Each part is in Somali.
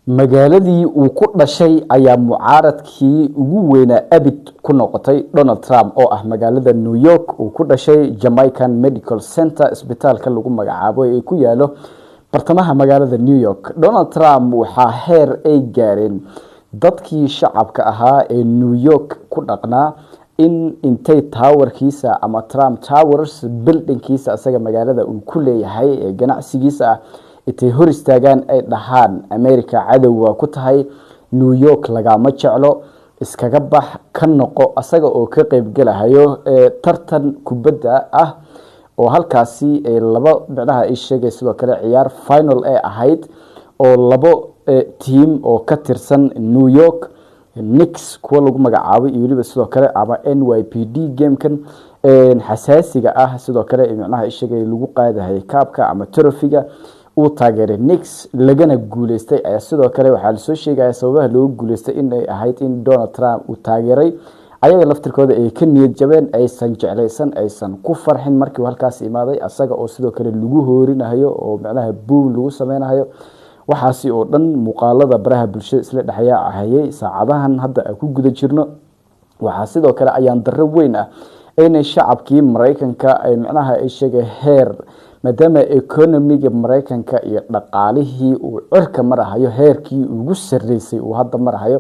magaaladii uu ku dhashay ayaa mucaaradkii ugu weynaa abid ku noqotay Donald Trump oo ah magaalada New York uu ku dhashay Jamaican Medical Center isbitaalka lagu magacaabo ee ku yaalo bartamaha magaalada New York. Donald Trump waxa heer ay gaareen dadkii shacabka ahaa ee New York ku dhaqnaa in intay towerkiisa ama Trump Towers buildingkiisa asaga magaalada uu ku leeyahay ee ganacsigiisa intay hor istaagaan ay dhahaan America cadawga ku tahay New York lagama jeclo iskaga bax ka noqo asaga oo ka qayb galahayo tartan kubadda ah oo halkaasi laba bicnaha ay sheegay sidoo kale ciyaar final ay ahayd oo labo team oo ka tirsan New York Knicks kuwa lagu magacaabo iyo waliba sidoo kale ama NYPD gamekan xasaasiga ah sidoo kale micnaha ay sheegay lagu qaadahay kaabka ama trophy-ga uu taageeray Knicks lagana guuleystay ayaa sidoo kale waxa la soo sheegay sababaha loo guuleystay in ay ahayd in Donald Trump uu taageeray ayaga laftirkooda ay ka niyad jabeen aysan jeclaysan aysan ku farxin markii halkaas imaaday asaga oo sidoo kale lagu hoorinayo oo macnaha boom lagu sameeynayo waxaasi oo dhan muuqaalada baraha bulshada isla dhaxaya ahayay saacadahan hadda ku guda jirno waxa sidoo kale ayaan darro weyn ah inay shacabkii Mareykanka ay macnaha ay sheegay heer maadaama economiga Mareykanka iyo dhaqaalihii uu cirka marahayo heerkii ugu sareysay uu hadda marahayo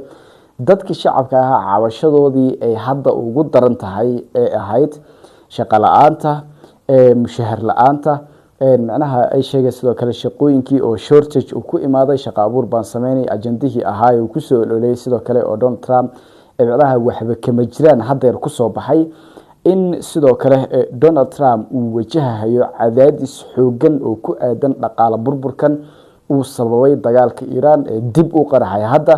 dadka shacabka ah caawashadoodii ay hadda ugu daran tahay ee ahayd shaqo la'aanta mushahar la'aanta macnaha ay sheegay sidoo kale shaqooyinkii oo shortage uu ku imaaday shaqo abuur baan sameynay ajandihii ahaa uu ku soo ololay sidoo kale oo Donald Trump macnaha waxba kama jiraan hadda ku soo baxay in sidoo kale Donald Trump uu wajahayo cadaadis xoogan oo ku aadan dhaqaale burburkan uu sababay dagaalka Iran ee dib u qaraxay hadda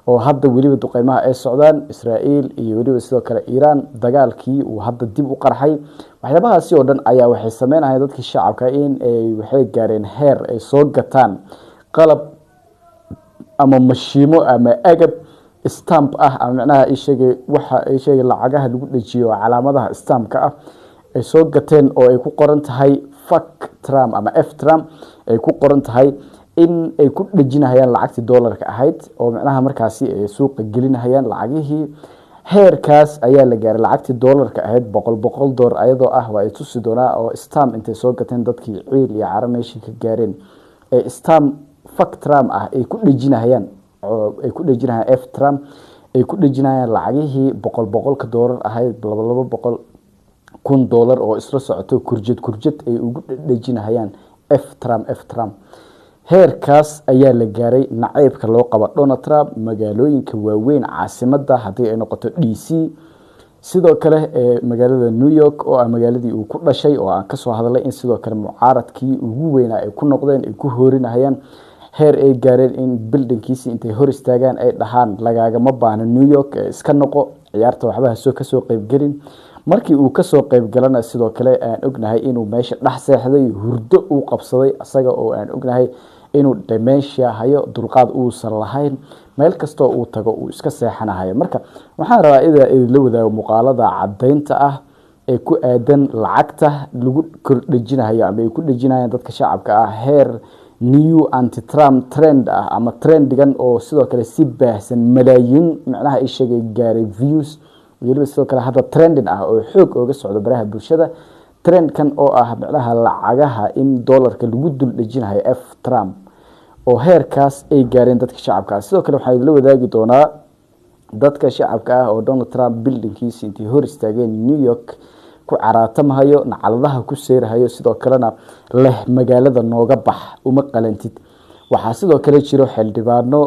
oo hadda waliba duqeymaha ay socdaan Israa'iil iyo waliba sidoo kale Iran dagaalkii uu hadda dib u qarxay waxyaabahaasi oo dhan ayaa waxay sameynayaan dadka shacabka in ay waxay gaareen heer ay soo gataan qalab ama mashiimo ama agab stamp ah ama macnaha ay sheegay waxa ay sheegay lacagaha lagu dhajiyo calaamadaha stampka ah ay soo gateen oo ay ku qoran tahay fuck Trump ama F Trump ay ku qoran tahay in ay ku dhajinayaan lacagtii dollarka ahayd oo macnaha markaasi ay suuqa gelinayaan lacagihii heerkaas ayaa la gaaray lacagtii dollarka ahayd boqol dollar ayadoo ah waa ay tusi doonaa oo stamp intay soo gateen dadkii ciil iyo carameeshi ka gaareen ee stamp fuck Trump ah ay ku dhajinayaan ay ku dhajinayaan F Trump ay ku dhajinayaan lacagihii boqolka dollar ahayd $200,000 oo isla socoto kurjad ay ugu dhajinayaan F Trump heerkaas ayaa la gaaray naceebka loo qabo Donald Trump magaalooyinka waaweyn caasimada hadii ay noqoto DC sidoo kale magaalada New York oo ah magaaladii uu ku dhashay oo aan ka soo hadalay in sidoo kale mucaaradkii ugu weynaa ay ku noqdeen ay ku hoorinayaan heer ay gaareen in buildingkiisi intay hor istaagaan ay dhahaan lagaaga ma baahna New York iska noqo ciyaarta waxba ka soo qayb galin markii uu ka soo qayb galana sidoo kale aan ognahay inuu meesha dhax seexday hurdo uu qabsaday asaga oo aan ognahay inuu dementia hayo dulqaad uu san lahayn meel kasto uu tago uu iska seexanayo marka waxaan rabaa in la wadaago muuqaalada cadeynta ah ee ku aadan lacagta lagu kordhijinayo ama ay ku dhijinayaan dadka shacabka ah heer new anti Trump trend ah ama trendigan oo sidoo kale si baahsan malaayiin macnaha ay sheegay gaaray views waliba sidoo kale hadda trending ah oo xoog uga socdo baraha bulshada trendkan oo ah macnaha lacagaha in dollarka lagu dul dhajinayo F Trump oo heerkaas ay gaareen dadka shacabka sidoo kale waxa la wadaagi doonaa dadka shacabka ah oo Donald Trump buildingkiisa intii hor istaageen New York ku caraatamahayo nacaladaha ku seerahayo sidoo kalena leh magaalada nooga bax uma qalantid waxa sidoo kale jiro xildhibaano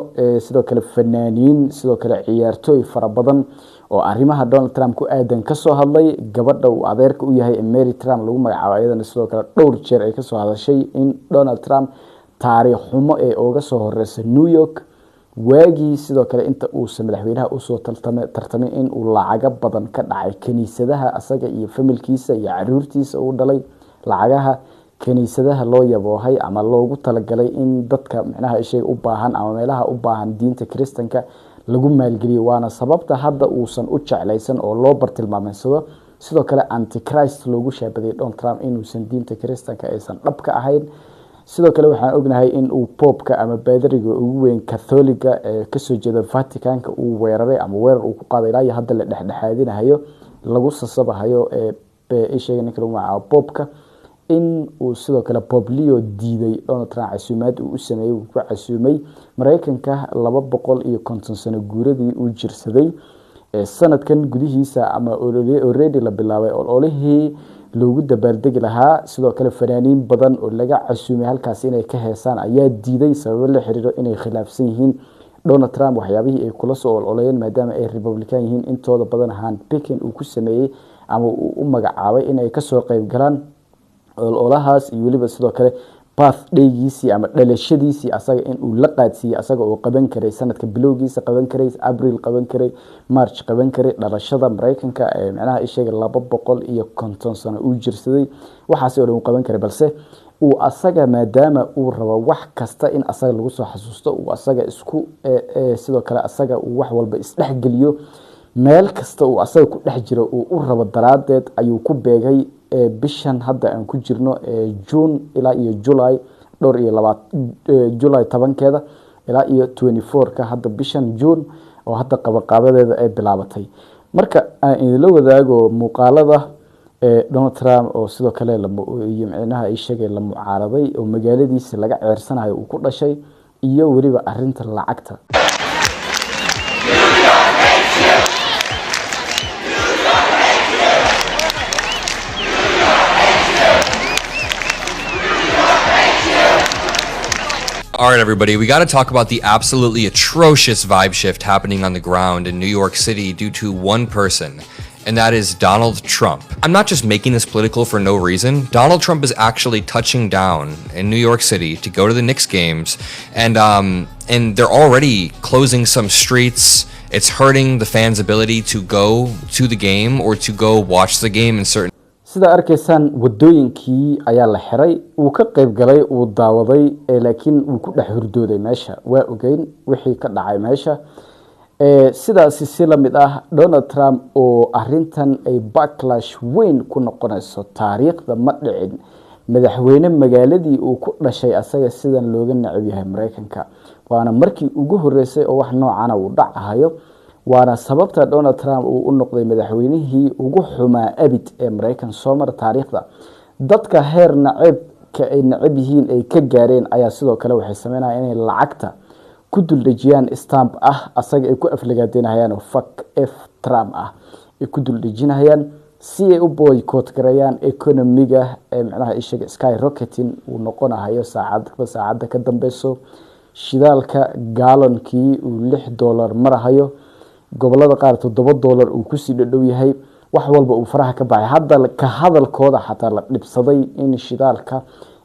sidoo kale fanaaniin sidoo kale ciyaartooy fara badan oo arrimaha Donald Trump ku aadan ka soo hadlay gabadha uu adeerka u yahay Mary Trump lagu magacaabo ayadana sidoo kale dhowr jeer ay ka soo hadashay in Donald Trump taariikh xumo ee uga soo horeysay New York waagii sidoo kale inta uu madaxweynaha u soo tartamay in uu lacaga badan ka dhacay kaniisadaha asaga iyo familkiisa iyo caruurtiisa uu dhalay lacagaha kaniisadaha loo yaboohay ama loogu talagalay in dadka macnaha ay shay u baahan ama meelaha u baahan diinta Kristanka lagu maalgeliyo waana sababta hadda uusan u jeclaysan oo loo bartilmaameedsado sidoo kale antichrist loogu shaabaday Donald Trump inuusan diinta Kristanka aysan dhab ka ahayn sidoo kale waxaan ognahay in uu popka ama baadariga ugu weyn Catholiga ee ka soo jeeda Vaticanka uu weeraray ama weerar uu ku qaaday ilaa hadda la dhexdhexaadinayo lagu sasabahayo isheegay ninka lagu magacaabo popka in uu sidoo kale Pope Leo diiday Donald Trump casuumaad uu sameeyay uu ku casuumay Mareykanka 250 sano guuradii uu jirsaday sanadkan gudihiisa ama already la bilaabay ololihii loogu dabaaldegi lahaa sidoo kale fanaaniin badan oo laga casuumay halkaas inay ka heesaan ayaa diiday sabab la xiriiro inay khilaafsan yihiin Donald Trump waxyaabihii ay kula soo ololayeen maadaama ay Republican yihiin intooda badan hand picking uu ku sameeyay ama uu u magacaabay inay ka soo qayb galaan ololahaas iyo waliba sidoo kale birthday-giisii ama dhalashadiisii asaga in uu la qaadsiiyay asaga oo qaban karay sanadka bilowgiisa qaban karay April qaban karay March qaban karay dhalashada Mareykanka ee macnaha isheegay 250 sano uu jirsaday waxaas oo uu qaban karay balse uu asaga maadaama uu rabo wax kasta in asaga lagu soo xasuusto uu asaga isku sidoo kale asaga uu wax walba isdhexgeliyo meel kasta uu asaga ku dhex jiro uu u rabo daraadeed ayuu ku beegay bishan hadda aan ku jirno June ilaa iyo July dhowr iyo 20 July 10keeda ilaa iyo 24 ka hadda bishan June oo hadda qabaqabadeeda ay bilaabatay marka aan la wadaago muuqaalada Donald Trump oo sidoo kale iyo macnaha ay sheegay la mucaaraday oo magaaladiisa laga ceersanayo uu ku dhashay iyo waliba arinta lacagta All right, everybody, we got to talk about the absolutely atrocious vibe shift happening on the ground in New York City due to one person, and that is Donald Trump. I'm not just making this political for no reason. Donald Trump is actually touching down in New York City to go to the Knicks games, and they're already closing some streets. It's hurting the fans' ability to go to the game or to go watch the game in certain sida arkaysan wadooyinkii ayaa la xiray uu ka qayb galay uu daawaday laakiin uu ku dhex hurdooday meesha waa ogeyn wixii ka dhacay meesha sidaas si la mid ah Donald Trump oo arintan ay backlash weyn ku noqonayso taariikhda ma dhicin madaxweyne magaaladii uu ku dhashay asaga sidan looga nacab yahay Mareykanka waana markii ugu horeysay oo wax noocan uu dhacayo waana sababta Donald Trump uu u noqday madaxweynihii ugu xumaa abid ee Mareykan Soomar taariikhda dadka heer nacabka ay nacab yihiin ay ka gaareen ayaa sidoo kale waxay sameynayaan inay lacagta ku duldajiyaan stamp ah asaga ay ku aflagaadeynayaan fuck f Trump ah ay ku duldajinayaan si ay u boycott gareeyaan economiga ee macnaha ishaga skyrocketing uu noqonayo saacad ka dambeyso shidaalka galonkii uu $6 marahayo gobolada qaar $7 uu ku sii dhadhow yahay wax walba uu faraha ka baxay hadda ka hadalkooda xataa la dhibsaday in shidaalka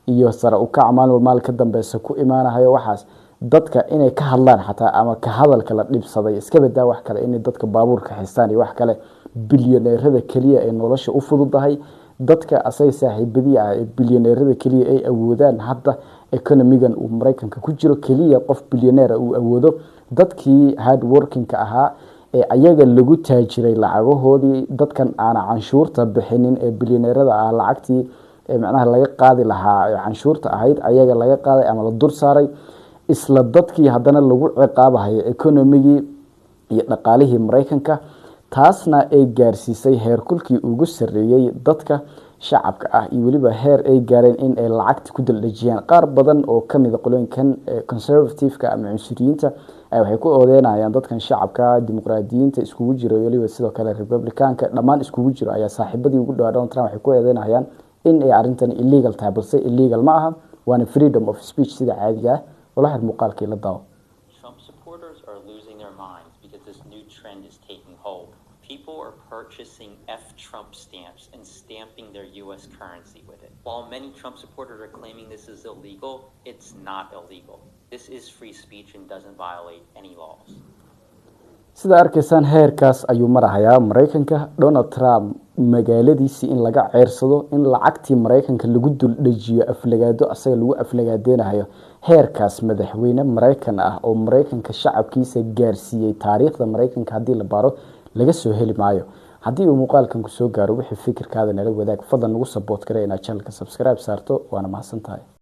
iyo sare u kac maalin ka dambeysa ku imaanayo waxaas dadka inay ka hadlaan xataa ama ka hadalka la dhibsaday iska badaa wax kale in dadka baabuurka haystaan iyo wax kale bilyaneerada kaliya ee nolosha u fududahay dadka asay saaxiibadii ah ee bilyaneerada kaliya ay awoodaan hadda economigan uu Mareykanka ku jiro kaliya qof bilyaneer uu awoodo dadkii hard working ka ahaa ee ayaga lagu taajiray lacagahoodii dadkan aan canshuurta bixinin ee bilyaneerada ah lacagtii ee macnaha laga qaadi lahaa ee canshuurta ahayd ayaga laga qaaday ama la dur saaray isla dadkii haddana lagu ciqaabahay economigii iyo dhaqaalihii Mareykanka taasna ay gaarsiisay heerkulkii ugu sareeyay dadka shacabka ah iyo waliba heer ay gaareen in ay lacagta ku daldajiyaan qaar badan oo kamid ah qolooyinkan conservative-ka ama cunsuriyiinta ay waxay ku odeynayaan dadkan shacabka dimuqraadiyiinta iskugu jiro waliba sidoo kale Republicanka dhamaan iskugu jiro ayaa saaxiibadii ugu dhawaad Donald Trump waxay ku odeynayaan in ay arintan illegal tahay balse illegal ma aha waana freedom of speech sida caadiga ah wala xir muuqaalkii la daawo Trump supporters are losing their minds because this new trend is taking hold. People are purchasing Trump stamps and stamping their US currency with it. While many Trump supporters are claiming this is illegal, it's not illegal. This is free speech and doesn't violate any laws. sida arkaysan heerkaas ayuu marahayaa Mareykanka Donald Trump magaaladiisii in laga ceersado in lacagtii Mareykanka lagu duldhajiyo aflagaado asaga lagu aflagaadeenayo heerkaas madaxweyne Mareykan ah oo Mareykanka shacabkiisa gaarsiiyay taariikhda Mareykanka hadii la baaro laga soo heli maayo hadii uu muuqaalkan ku soo gaaro wixii fikirkaada nala wadaag fadlan nagu support gareeyna channelka subscribe saarto waana mahadsantahay